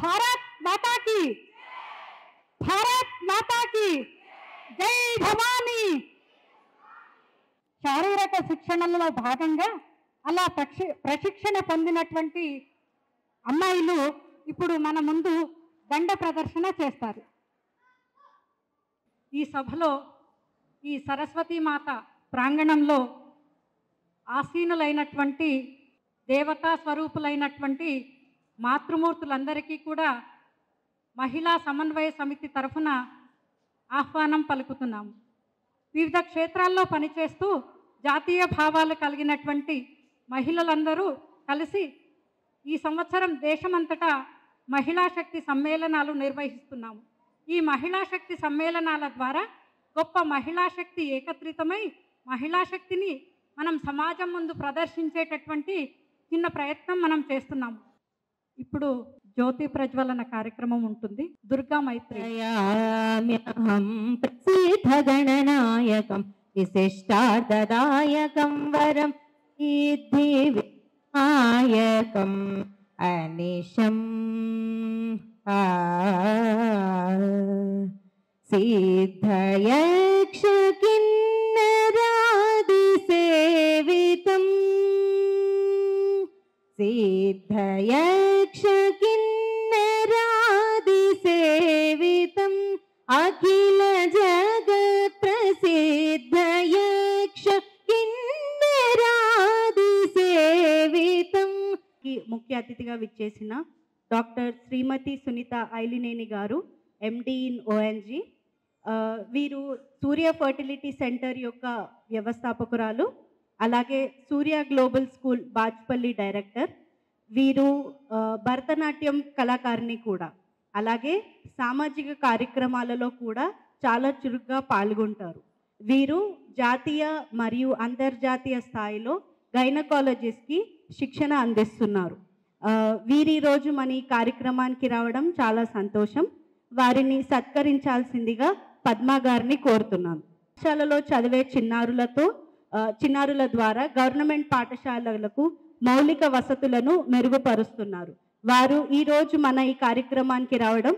భారత్ మాతా key, Bharat మాతా key జై భవానీ. శారీరక శిక్షణలో భాగంగా అలా ప్రశిక్షణ పొందినటువంటి అమ్మాయిలు ఇప్పుడు మన ముందు దండ ప్రదర్శన చేస్తారు. ఈ సభలో ఈ సరస్వతీమాత ప్రాంగణంలో ఆసీనులైనటువంటి దేవతా స్వరూపులైనటువంటి మాతృమూర్తులందరికీ కూడా మహిళా సమన్వయ సమితి తరఫున ఆహ్వానం పలుకుతున్నాము. వివిధ క్షేత్రాల్లో పనిచేస్తూ జాతీయ భావాలు కలిగినటువంటి మహిళలందరూ కలిసి ఈ సంవత్సరం దేశమంతటా మహిళా శక్తి సమ్మేళనాలు నిర్వహిస్తున్నాము. ఈ మహిళా శక్తి సమ్మేళనాల ద్వారా గొప్ప మహిళా శక్తి ఏకత్రితమై మహిళా శక్తిని మనం సమాజం ముందు ప్రదర్శించేటటువంటి చిన్న ప్రయత్నం మనం చేస్తున్నాము. ఇప్పుడు జ్యోతి ప్రజ్వలన కార్యక్రమం ఉంటుంది. దుర్గా మైత్రేయామ్యహం ప్రసిద్ధ గణనాయకం విశిష్టార్థదాయకం వరం సిద్ధి వినాయకం అనిశం సిద్ధయక్ష కిన్నరాది సేవితం సిద్ధయక్ష కిన్నరాది సేవితం అఖిల జగత్ ప్రసిద్ధయక్ష కిన్నరాది సేవితం. ముఖ్య అతిథిగా విచ్చేసిన డాక్టర్ శ్రీమతి సునీత ఐలినేని గారు, ఎండి ఇన్ ఓఎన్జీ. వీరు సూర్య ఫర్టిలిటీ సెంటర్ యొక్క వ్యవస్థాపకురాలు, అలాగే సూర్య గ్లోబల్ స్కూల్ బాజ్పల్లి డైరెక్టర్. వీరు భరతనాట్యం కళాకారిణి కూడా, అలాగే సామాజిక కార్యక్రమాలలో కూడా చాలా చురుగ్గా పాల్గొంటారు. వీరు జాతీయ మరియు అంతర్జాతీయ స్థాయిలో గైనకాలజిస్ట్కి శిక్షణ అందిస్తున్నారు. వీరి రోజు మన ఈ కార్యక్రమానికి రావడం చాలా సంతోషం. వారిని సత్కరించాల్సిందిగా పద్మా గారిని కోరుతున్నాను. పాఠశాలలో చదివే చిన్నారుల ద్వారా గవర్నమెంట్ పాఠశాలలకు మౌలిక వసతులను మెరుగుపరుస్తున్నారు. వారు ఈరోజు మన ఈ కార్యక్రమానికి రావడం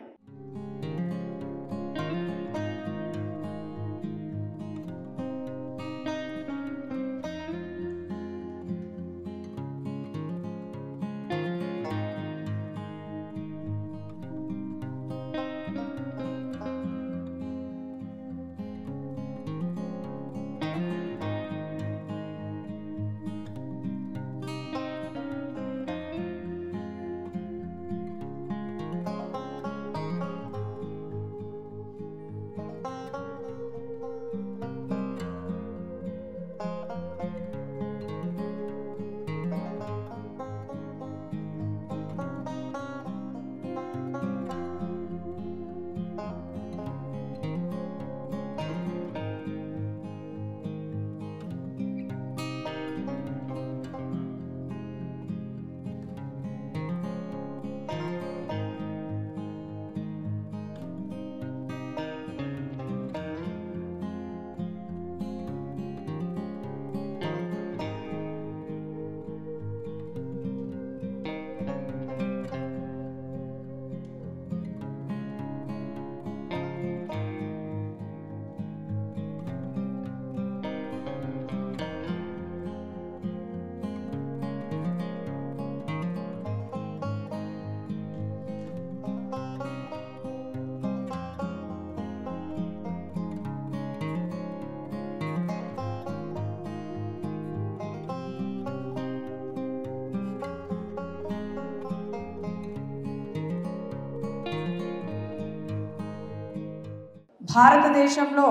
భారతదేశంలో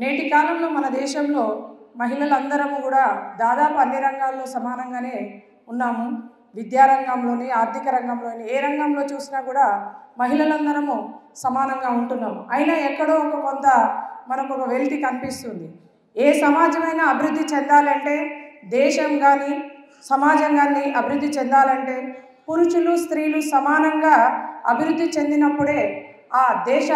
నేటి కాలంలో మన దేశంలో మహిళలందరము కూడా దాదాపు అన్ని రంగాల్లో సమానంగానే ఉన్నాము. విద్యారంగంలోని, ఆర్థిక రంగంలోని, ఏ రంగంలో చూసినా కూడా మహిళలందరము సమానంగా ఉంటున్నాము. అయినా ఎక్కడో కొంత మనకు ఒక వెలితి కనిపిస్తుంది. ఏ సమాజమైనా అభివృద్ధి చెందాలంటే దేశం కానీ సమాజంగాన్ని అభివృద్ధి చెందాలంటే పురుషులు స్త్రీలు సమానంగా అభివృద్ధి చెందినప్పుడే ఆ దేశ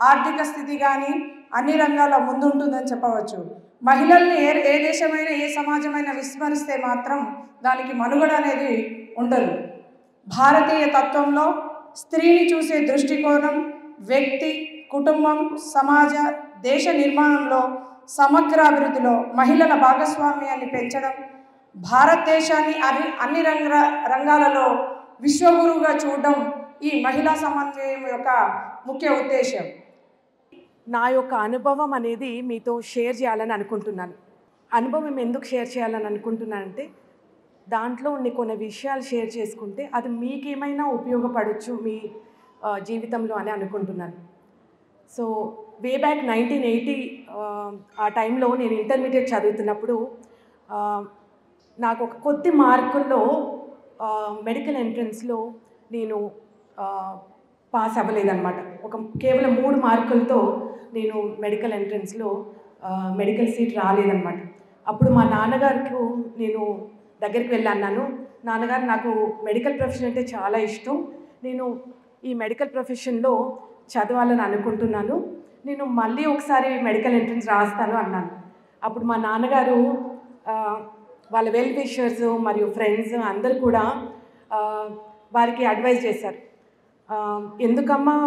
ఆర్థిక స్థితి కానీ అన్ని రంగాల ముందుంటుందని చెప్పవచ్చు. మహిళల్ని ఏ దేశమైనా ఏ సమాజమైనా విస్మరిస్తే మాత్రం దానికి మనుగడ అనేది ఉండదు. భారతీయ తత్వంలో స్త్రీని చూసే దృష్టికోణం వ్యక్తి, కుటుంబం, సమాజ, దేశ నిర్మాణంలో సమగ్ర అభివృద్ధిలో మహిళల భాగస్వామ్యాన్ని పెంచడం, భారతదేశాన్ని అన్ని రంగాలలో విశ్వగురువుగా చూడడం ఈ మహిళా సమన్వయం యొక్క ముఖ్య ఉద్దేశం. నా యొక్క అనుభవం అనేది మీతో షేర్ చేయాలని అనుకుంటున్నాను. అనుభవం ఎందుకు షేర్ చేయాలని అనుకుంటున్నానంటే దాంట్లో కొన్ని విషయాలు షేర్ చేసుకుంటే అది మీకేమైనా ఉపయోగపడవచ్చు మీ జీవితంలో అని అనుకుంటున్నాను. సో వే బ్యాక్ 1980 ఆ టైంలో నేను ఇంటర్మీడియట్ చదువుతున్నప్పుడు నాకు ఒక కొద్ది మార్కుల్లో మెడికల్ ఎంట్రన్స్లో నేను పాస్ అవ్వలేదన్నమాట. కేవలం 3 మార్కులతో నేను మెడికల్ ఎంట్రన్స్లో మెడికల్ సీట్ రాలేదన్నమాట. అప్పుడు మా నాన్నగారికి నేను దగ్గరికి వెళ్ళాను. నాన్నగారు, నాకు మెడికల్ ప్రొఫెషన్ అంటే చాలా ఇష్టం, నేను ఈ మెడికల్ ప్రొఫెషన్లో చదవాలని అనుకుంటున్నాను, నేను మళ్ళీ ఒకసారి మెడికల్ ఎంట్రన్స్ రాస్తాను అన్నాను. అప్పుడు మా నాన్నగారు వాళ్ళ వెల్ విషర్స్ మరియు ఫ్రెండ్స్ అందరు కూడా వారికి అడ్వైజ్ చేశారు. ఎందుకమ్మా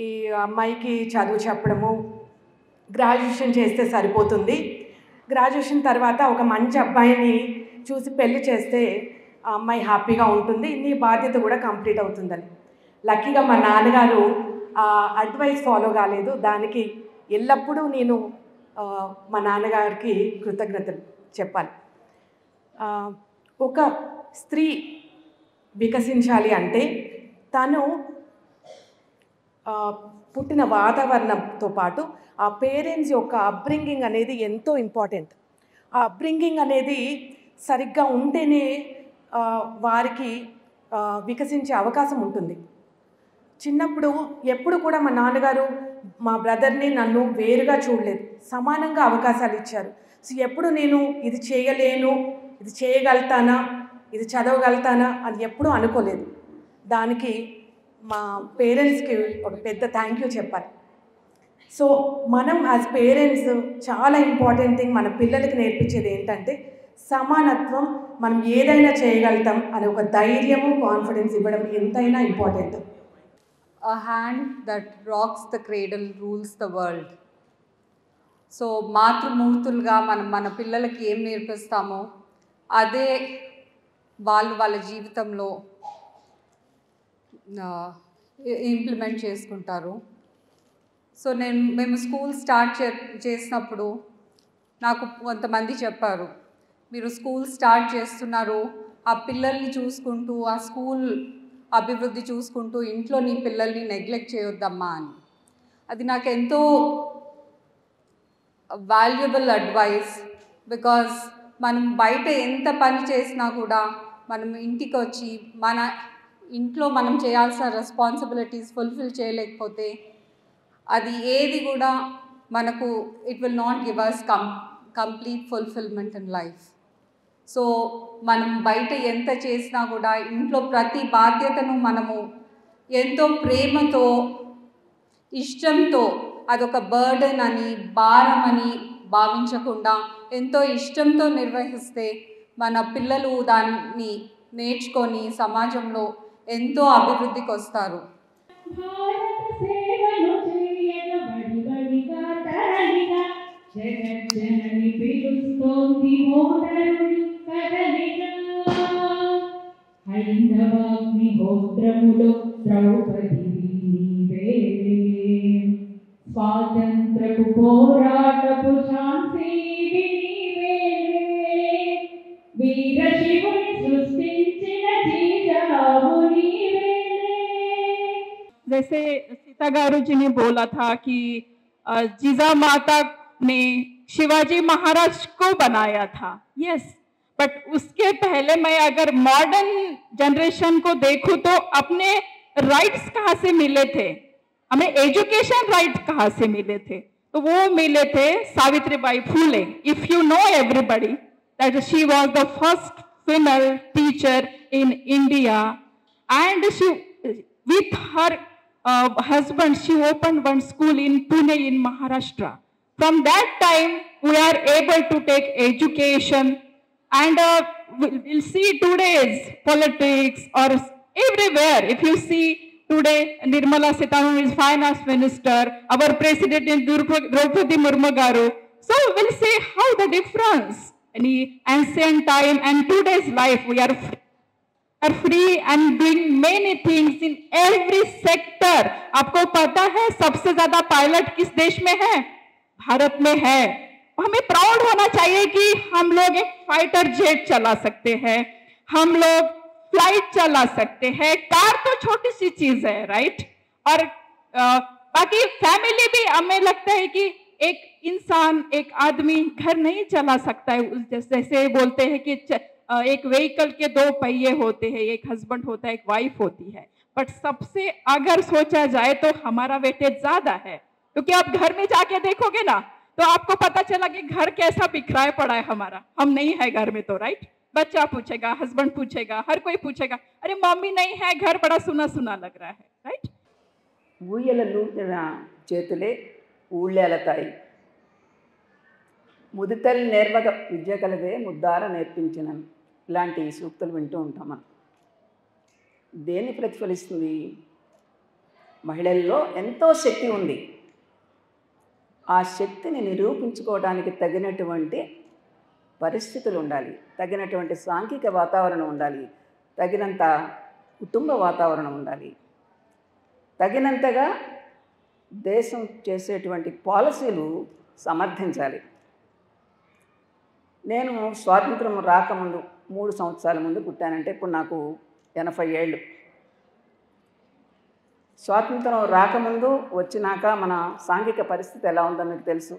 ఈ అమ్మాయికి చదువు చెప్పడము, గ్రాడ్యుయేషన్ చేస్తే సరిపోతుంది, గ్రాడ్యుయేషన్ తర్వాత ఒక మంచి అబ్బాయిని చూసి పెళ్లి చేస్తే ఆ అమ్మాయి హ్యాపీగా ఉంటుంది, నీ బాధ్యత కూడా కంప్లీట్ అవుతుందని. లక్కీగా మా నాన్నగారు ఆ అడ్వైస్ ఫాలో కాలేదు. దానికి ఎల్లప్పుడూ నేను మా నాన్నగారికి కృతజ్ఞతలు చెప్పాలి. ఒక స్త్రీ వికసించాలి అంటే తను పుట్టిన వాతావరణంతో పాటు ఆ పేరెంట్స్ యొక్క అప్బ్రింగింగ్ అనేది ఎంతో ఇంపార్టెంట్. ఆ అప్బ్రింగింగ్ అనేది సరిగ్గా ఉంటేనే వారికి వికసించే అవకాశం ఉంటుంది. చిన్నప్పుడు ఎప్పుడు కూడా మా నాన్నగారు మా బ్రదర్ని నన్ను వేరుగా చూడలేదు, సమానంగా అవకాశాలు ఇచ్చారు. సో ఎప్పుడు నేను ఇది చేయలేను, ఇది చేయగలుగుతానా, ఇది చదవగలుగుతానా అని ఎప్పుడూ అనుకోలేదు. దానికి మా పేరెంట్స్కి ఒక పెద్ద థ్యాంక్ యూ చెప్పాలి. సో మనం యాజ్ పేరెంట్స్ చాలా ఇంపార్టెంట్ థింగ్ మన పిల్లలకి నేర్పించేది ఏంటంటే సమానత్వం, మనం ఏదైనా చేయగలుగుతాం అనే ఒక ధైర్యము, కాన్ఫిడెన్స్ ఇవ్వడం ఎంతైనా important. A hand that rocks the cradle rules the world. So మాతృమూర్తులుగా మనం మన పిల్లలకి ఏం నేర్పిస్తామో అదే వాళ్ళ జీవితంలో ఇంప్లిమెంట్ చేసుకుంటారు. సో మేము స్కూల్ స్టార్ట్ చేసినప్పుడు నాకు కొంతమంది చెప్పారు, మీరు స్కూల్ స్టార్ట్ చేస్తున్నారు, ఆ పిల్లల్ని చూసుకుంటూ ఆ స్కూల్ అభివృద్ధి చూసుకుంటూ ఇంట్లో నీ పిల్లల్ని నెగ్లెక్ట్ చేయొద్దమ్మా అని. అది నాకు ఎంతో వాల్యుబుల్ అడ్వైస్. బికాజ్ మనం బయట ఎంత పని చేసినా కూడా మనం ఇంటికి వచ్చి మన ఇంట్లో మనం చేయాల్సిన రెస్పాన్సిబిలిటీస్ ఫుల్ఫిల్ చేయలేకపోతే అది ఏది కూడా మనకు it will not give us complete fulfilment in life. So మనం బయట ఎంత చేసినా కూడా ఇంట్లో ప్రతి బాధ్యతను మనము ఎంతో ప్రేమతో, ఇష్టంతో, అదొక బర్డెన్ అని, భారం అని భావించకుండా ఎంతో ఇష్టంతో నిర్వహిస్తే మన పిల్లలు దాన్ని నేర్చుకొని సమాజంలో ఎంతో అభివృద్ధికి వస్తారు. స్వాతంత్రపు పోరాటపు శాంతి వీర శివుని సృష్టించిన జీజావు నీవే. जैसे सीता गारू जी ने बोला था कि जीजा माता ने शिवाजी महाराज को बनाया था, यस, बट उसके पहले मैं अगर मॉडर्न जनरेशन को देखूं तो अपने राइट्स कहाँ से मिले थे, हमें एजुकेशन राइट्स कहाँ से मिले थे? तो वो मिले थे Savitribai Phule. If you know everybody that she was the first female teacher in India, and she, with her husband, she opened one school in Pune in Maharashtra. From that time, we are able to take education, and we'll see today's politics or everywhere. If you see today, Nirmala Sitharaman is finance minister, our president is Draupadi Murmu garu. So we'll see how the difference in the ancient time and today's life. We are free and doing many things in every sector. आपको पता है सबसे ज्यादा pilot किस देश में है? भारत में है। हमें प्राउड होना चाहिए कि हम लोग एक फाइटर जेट चला सकते हैं, हम लोग फ्लाइट चला सकते हैं। कार तो छोटी सी चीज है, राइट? और बाकी फैमिली भी, हमें लगता है कि एक इंसान, एक आदमी घर नहीं चला सकता है। जैसे बोलते हैं कि एक व्हीकल के 2 पहिए होते हैं, एक हस्बैंड होता है, एक वाइफ होती है, बट सबसे अगर सोचा जाए तो हमारा वेटेज ज्यादा है, क्योंकि आप घर में जाके देखोगे ना तो आपको पता चला कि घर कैसा बिखराया पड़ा है हमारा। हम नहीं है घर में तो, राइट? बच्चा पूछेगा, हस्बैंड पूछेगा, हर कोई पूछेगा, अरे मम्मी नहीं है, घर बड़ा सुना सुना लग रहा है, राइट? ఊయలూపిన చేతులే ఊళ్ళేలతాయి, ముదితల్లి నేర్వగ విద్య కలదే ముద్దార నేర్పించినను. ఇలాంటి సూక్తులు వింటూ ఉంటాం మనం. దేన్ని ప్రతిఫలిస్తుంది? మహిళల్లో ఎంతో శక్తి ఉంది. ఆ శక్తిని నిరూపించుకోవడానికి తగినటువంటి పరిస్థితులు ఉండాలి, తగినటువంటి సాంఘిక వాతావరణం ఉండాలి, తగినంత కుటుంబ వాతావరణం ఉండాలి, తగినంతగా దేశం చేసేటువంటి పాలసీలు సమర్థించాలి. నేను స్వాతంత్రం రాకముందు 3 సంవత్సరాల ముందు పుట్టానంటే ఇప్పుడు నాకు 80 ఏళ్ళు. స్వాతంత్రం రాకముందు వచ్చినాక మన సాంఘిక పరిస్థితి ఎలా ఉందో మీకు తెలుసు.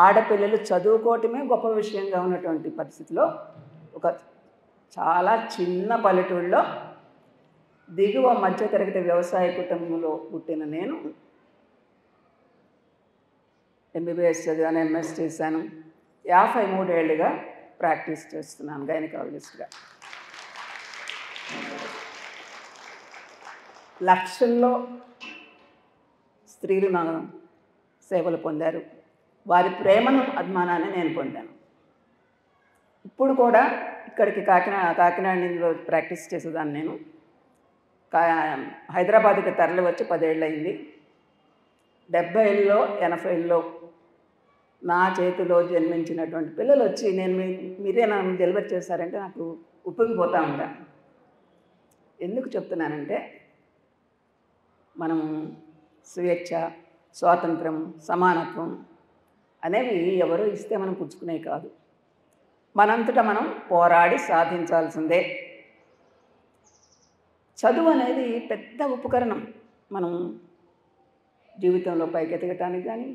ఆడపిల్లలు చదువుకోవటమే గొప్ప విషయంగా ఉన్నటువంటి పరిస్థితిలో ఒక చాలా చిన్న పల్లెటూళ్ళలో దిగువ మధ్యతరగతి వ్యవసాయ కుటుంబంలో పుట్టిన నేను ఎంబీబీఎస్ చదివాను, ఎంఎస్ చేశాను. 53 ఏళ్ళుగా ప్రాక్టీస్ చేస్తున్నాను గైనకాలజిస్ట్గా. లక్షల్లో స్త్రీలు నా సేవలు పొందారు. వారి ప్రేమను, అభిమానాన్ని నేను పొందాను. ఇప్పుడు కూడా ఇక్కడికి కాకినాడ నుంచి ప్రాక్టీస్ చేసేదాన్ని నేను. హైదరాబాద్కి తరలి వచ్చి 10 ఏళ్ళు అయింది. 70లో 80లో నా చేతిలో జన్మించినటువంటి పిల్లలు వచ్చి మీరే నన్ను డెలివరీ చేశారంటే నాకు ఉప్పొంగిపోతూ ఉంటాను. ఎందుకు చెప్తున్నానంటే మనం స్వేచ్ఛ, స్వాతంత్రం, సమానత్వం అనేవి ఎవరో ఇస్తే మనం పుచ్చుకునేవి కాదు. మనంతటా మనం పోరాడి సాధించాల్సిందే. చదువు అనేది పెద్ద ఉపకరణం. మనం జీవితంలో పైకెతకటానికి కానీ,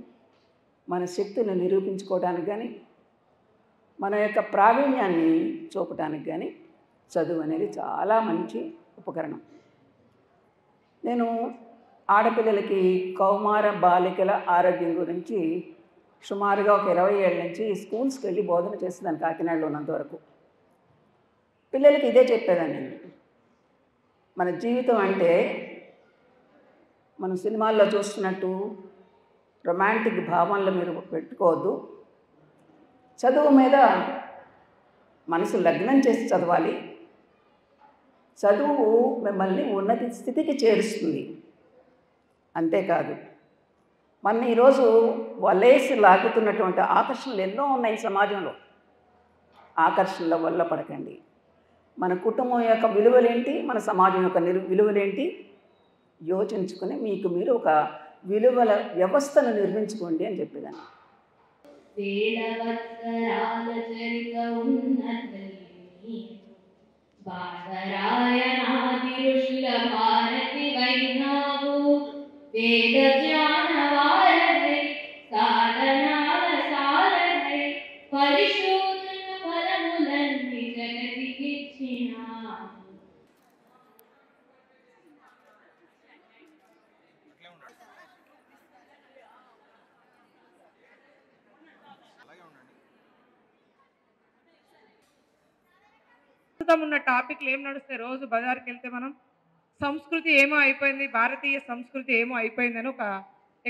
మన శక్తిని నిరూపించుకోవడానికి కానీ, మన యొక్క ప్రావీణ్యాన్ని చూపటానికి కానీ చదువు అనేది చాలా మంచి ఉపకరణం. నేను ఆడపిల్లలకి కౌమార బాలికల ఆరోగ్యం గురించి సుమారుగా ఒక 20 ఏళ్ళ నుంచి స్కూల్స్కి వెళ్ళి బోధన చేసేదాన్ని కాకినాడలో ఉన్నంత వరకు. పిల్లలకి ఇదే చెప్పేదాన్ని నేను. మన జీవితం అంటే మనం సినిమాల్లో చూస్తున్నట్టు రొమాంటిక్ భావనలు మీరు పెట్టుకోవద్దు. చదువు మీద మనసు లగ్నం చేసి చదవాలి. చదువు మిమ్మల్ని ఉన్నత స్థితికి చేరుస్తుంది. అంతేకాదు, మన ఈరోజు వలేసి లాగుతున్నటువంటి ఆకర్షణలు ఎన్నో ఉన్నాయి సమాజంలో. ఆకర్షణల వల్ల పడకండి. మన కుటుంబం యొక్క విలువలేంటి, మన సమాజం యొక్క విలువలేంటి యోచించుకొని మీకు మీరు ఒక విలువల వ్యవస్థను నిర్మించుకోండి అని చెప్పేదాన్ని. ప్రస్తుతం ఉన్న టాపిక్లు ఏం నడుస్తాయి? రోజు బజార్కి వెళ్తే మనం సంస్కృతి ఏమో అయిపోయింది, భారతీయ సంస్కృతి ఏమో అయిపోయిందని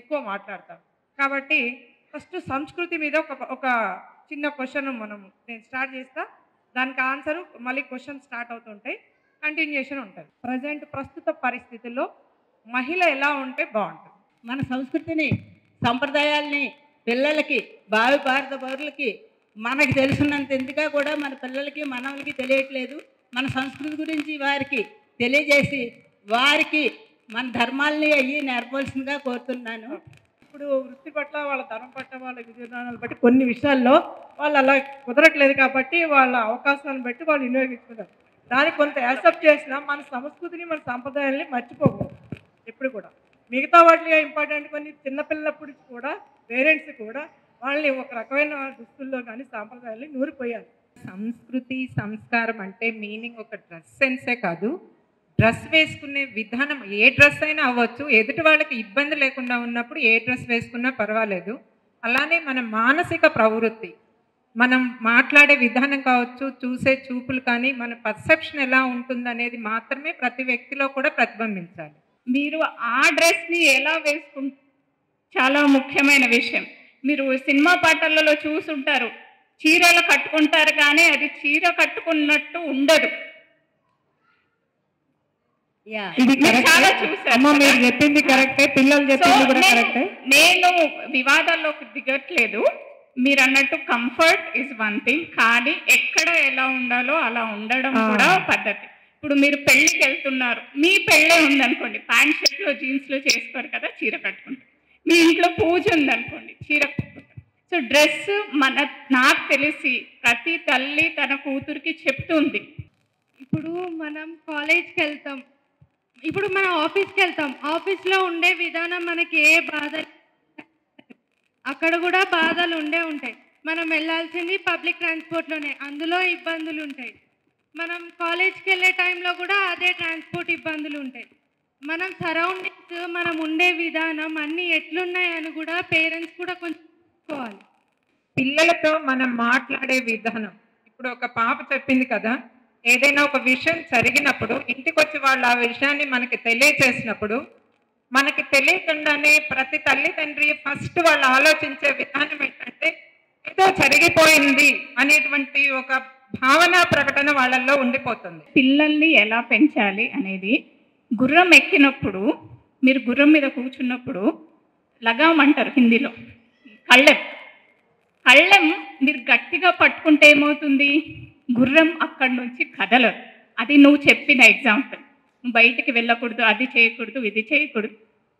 ఎక్కువ మాట్లాడతాం. కాబట్టి ఫస్ట్ సంస్కృతి మీద ఒక చిన్న క్వశ్చన్ నేను స్టార్ట్ చేస్తా, దానికి ఆన్సరు మళ్ళీ క్వశ్చన్ స్టార్ట్ అవుతుంటాయి, కంటిన్యూషన్ ఉంటుంది. ప్రస్తుత పరిస్థితుల్లో మహిళ ఎలా ఉంటే బాగుంటుంది? మన సంస్కృతిని సంప్రదాయాల్ని పిల్లలకి భావి భారత పౌరులకి మనకి తెలుసున్నంత ఎంతగా కూడా మన పిల్లలకి మనవలకి తెలియట్లేదు. మన సంస్కృతి గురించి వారికి తెలియజేసి వారికి మన ధర్మాలని అయ్యి నేర్పవలసిందిగా కోరుతున్నాను. ఇప్పుడు వృత్తి పట్ల, వాళ్ళ ధనం పట్ల, వాళ్ళ విధానాలను బట్టి కొన్ని విషయాల్లో వాళ్ళు అలా కుదరట్లేదు కాబట్టి వాళ్ళ అవకాశాలను బట్టి వాళ్ళు వినియోగించుకుంటారు. దానికి కొంత యాక్సెప్ట్ చేసినా మన సంస్కృతిని, మన సంప్రదాయాల్ని మర్చిపోకూడదు ఎప్పుడు కూడా. మిగతా వాటిలో ఇంపార్టెంట్ కొన్ని చిన్నపిల్లలప్పుడు కూడా పేరెంట్స్ కూడా వాళ్ళని ఒక రకమైన దుస్తుల్లో కానీ సాంప్రదాయాల్ని నూరిపోయాలి. సంస్కృతి సంస్కారం అంటే మీనింగ్ ఒక డ్రెస్ సెన్సే కాదు, డ్రెస్ వేసుకునే విధానం ఏ డ్రెస్ అయినా అవ్వచ్చు. ఎదుటి వాళ్ళకి ఇబ్బంది లేకుండా ఉన్నప్పుడు ఏ డ్రెస్ వేసుకున్నా పర్వాలేదు. అలానే మన మానసిక ప్రవృత్తి, మనం మాట్లాడే విధానం కావచ్చు, చూసే చూపులు కానీ, మన పర్సెప్షన్ ఎలా ఉంటుందనేది మాత్రమే ప్రతి వ్యక్తిలో కూడా ప్రతిబింబించాలి. మీరు ఆ డ్రెస్ని ఎలా చాలా ముఖ్యమైన విషయం. మీరు సినిమా పాటలలో చూసుంటారు, చీరలు కట్టుకుంటారు కానీ అది చీర కట్టుకున్నట్టు ఉండదు. చాలా చూసాను. మీరు చెప్పింది కరెక్టే, పిల్లలు చెప్పింది కూడా కరెక్టే. నేను వివాదాల్లోకి దిగట్లేదు. మీరు అన్నట్టు కంఫర్ట్ ఇస్ వన్ థింగ్, కానీ ఎక్కడ ఎలా ఉండాలో అలా ఉండడం కూడా పద్ధతి. ఇప్పుడు మీరు పెళ్ళికి వెళ్తున్నారు, మీ పెళ్ళే ఉందనుకోండి, ప్యాంట్ షర్ట్లో జీన్స్లో చేసుకోరు కదా, చీర కట్టుకుంటారు. మీ ఇంట్లో పూజ ఉందనుకోండి, చీర కట్టుకుంటారు. సో డ్రెస్ నాకు తెలిసి ప్రతి తల్లి తన కూతురికి చెప్తుంది. ఇప్పుడు మనం కాలేజ్కి వెళ్తాం, ఇప్పుడు మనం ఆఫీస్కి వెళ్తాం, ఆఫీస్లో ఉండే విధానం మనకి ఏ బాధ, అక్కడ కూడా బాధలు ఉంటాయి. మనం వెళ్ళాల్సింది పబ్లిక్ ట్రాన్స్పోర్ట్లోనే, అందులో ఇబ్బందులు ఉంటాయి. మనం కాలేజ్కి వెళ్ళే టైంలో కూడా అదే ట్రాన్స్పోర్ట్ ఇబ్బందులు ఉంటాయి. మనం సరౌండింగ్స్, మనం ఉండే విధానం అన్నీ ఎట్లున్నాయని కూడా పేరెంట్స్ కూడా కొంచెం చూసుకోవాలి. పిల్లలతో మనం మాట్లాడే విధానం, ఇప్పుడు ఒక పాప చెప్పింది కదా, ఏదైనా ఒక విషయం జరిగినప్పుడు ఇంటికి వచ్చి వాళ్ళు ఆ విషయాన్ని మనకి తెలియచేసినప్పుడు, మనకి తెలియకుండానే ప్రతి తల్లిదండ్రి ఫస్ట్ వాళ్ళు ఆలోచించే విధానం ఏంటంటే ఏదో జరిగిపోయింది అనేటువంటి ఒక భావన ప్రకటన వాళ్ళల్లో ఉండిపోతుంది. పిల్లల్ని ఎలా పెంచాలి అనేది, గుర్రం ఎక్కినప్పుడు, మీరు గుర్రం మీద కూర్చున్నప్పుడు లగాం అంటారు హిందీలో, కళ్ళెం మీరు గట్టిగా పట్టుకుంటే ఏమవుతుంది, గుర్రం అక్కడి నుంచి కదలదు. అది నువ్వు చెప్పిన ఎగ్జాంపుల్. నువ్వు బయటికి వెళ్ళకూడదు, అది చేయకూడదు, ఇది చేయకూడదు.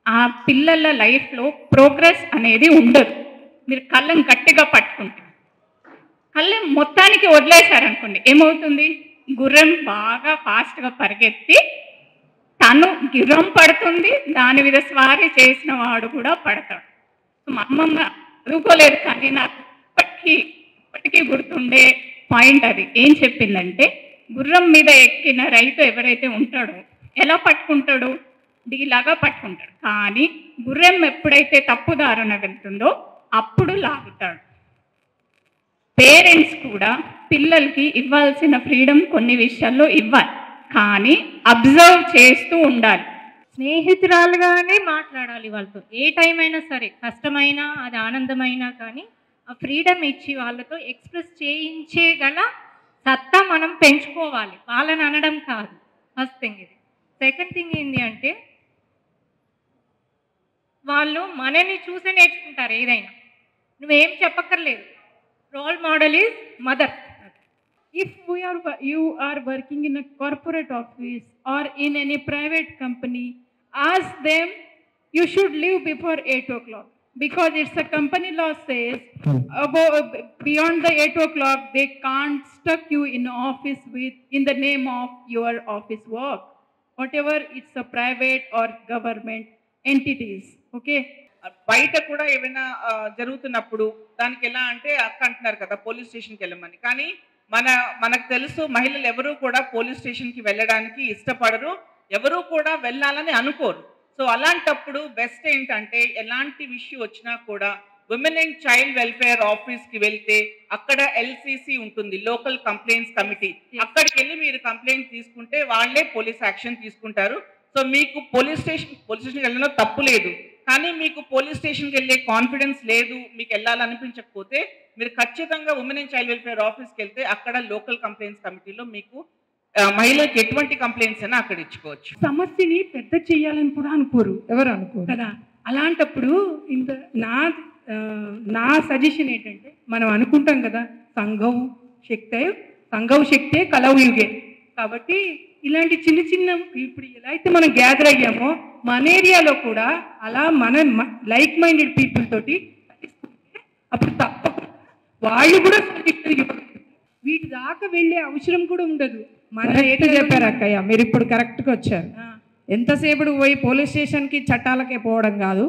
ఆ పిల్లల లైఫ్లో ప్రోగ్రెస్ అనేది ఉండదు. మీరు కళ్ళం గట్టిగా పట్టుకుంటే, కళ్ళెం మొత్తానికి వదిలేశారనుకోండి, ఏమవుతుంది, గుర్రం బాగా ఫాస్ట్గా పరిగెత్తి తను గుర్రం పడుతుంది, దాని మీద స్వారీ చేసిన వాడు కూడా పడతాడు. మా అమ్మమ్మ చదువుకోలేదు కానీ నాకు ఇప్పటికీ గుర్తుండే పాయింట్ అది. ఏం చెప్పిందంటే, గుర్రం మీద ఎక్కిన రైతు ఎవరైతే ఉంటాడో ఎలా పట్టుకుంటాడు, డీలాగా పట్టుకుంటాడు. కానీ గుర్రం ఎప్పుడైతే తప్పుదారున వెళ్తుందో అప్పుడు లాగుతాడు. పేరెంట్స్ కూడా పిల్లలకి ఇవ్వాల్సిన ఫ్రీడమ్ కొన్ని విషయాల్లో ఇవ్వాలి, కానీ అబ్జర్వ్ చేస్తూ ఉండాలి. స్నేహితురాలుగానే మాట్లాడాలి వాళ్ళతో. ఏ టైం అయినా సరే, కష్టమైనా అది ఆనందమైనా కానీ ఆ ఫ్రీడమ్ ఇచ్చి వాళ్ళతో ఎక్స్ప్రెస్ చేయించేగల సత్తా మనం పెంచుకోవాలి, వాళ్ళని అనడం కాదు. ఫస్ట్ థింగ్ ఇది. సెకండ్ థింగ్ ఏంటి అంటే, వాళ్ళు మనని చూసే నేర్చుకుంటారు ఏదైనా. నువ్వేం చెప్పక్కర్లేదు. Role model is mother. If you are working in a corporate office or in any private company, ask them you should leave before 8 o'clock, because it's a company law says beyond the 8 o'clock they can't stuck you in office in the name of your office work, whatever it's a private or government entities. Okay, బయట కూడా ఏమైనా జరుగుతున్నప్పుడు దానికి ఎలా అంటే అక్క అంటున్నారు కదా పోలీస్ స్టేషన్కి వెళ్ళమని, కానీ మనకు తెలుసు మహిళలు ఎవరూ కూడా పోలీస్ స్టేషన్కి వెళ్ళడానికి ఇష్టపడరు, ఎవరూ కూడా వెళ్ళాలని అనుకోరు. సో అలాంటప్పుడు బెస్ట్ ఏంటంటే ఎలాంటి విషయం వచ్చినా కూడా విమెన్ అండ్ చైల్డ్ వెల్ఫేర్ ఆఫీస్కి వెళ్తే అక్కడ ఎల్సిసి ఉంటుంది, లోకల్ కంప్లైంట్స్ కమిటీ. అక్కడికి వెళ్ళి మీరు కంప్లైంట్ తీసుకుంటే వాళ్ళే పోలీస్ యాక్షన్ తీసుకుంటారు. సో మీకు పోలీస్ స్టేషన్కి వెళ్ళడంలో తప్పు లేదు, కానీ మీకు పోలీస్ స్టేషన్కి వెళ్ళే కాన్ఫిడెన్స్ లేదు, మీకు వెళ్ళాలనిపించకపోతే మీరు ఖచ్చితంగా ఉమెన్ అండ్ చైల్డ్ వెల్ఫేర్ ఆఫీస్కి వెళ్తే అక్కడ లోకల్ కంప్లైంట్స్ కమిటీలో మీకు మహిళలకు ఎటువంటి కంప్లైంట్స్ అయినా అక్కడ ఇచ్చుకోవచ్చు. సమస్యని పెద్ద చేయాలని కూడా అనుకోరు, ఎవరు అనుకోరు కదా. అలాంటప్పుడు ఇంత నా సజెషన్ ఏంటంటే, మనం అనుకుంటాం కదా సంఘం శక్తే కలవు యుగే. కాబట్టి ఇలాంటి చిన్న చిన్న ఇప్పుడు ఎలా అయితే మనం గ్యాదర్ అయ్యామో మన ఏరియాలో కూడా అలా మన లైక్ మైండెడ్ పీపుల్ తోటి అప్పుడు తప్పకుండా వాళ్ళు కూడా వీటి దాకా వెళ్ళే అవసరం కూడా ఉండదు. మన చెప్పారు అక్కయ్య, మీరు ఇప్పుడు కరెక్ట్గా వచ్చారు. ఎంతసేపు పోయి పోలీస్ స్టేషన్కి చట్టాలకే పోవడం కాదు,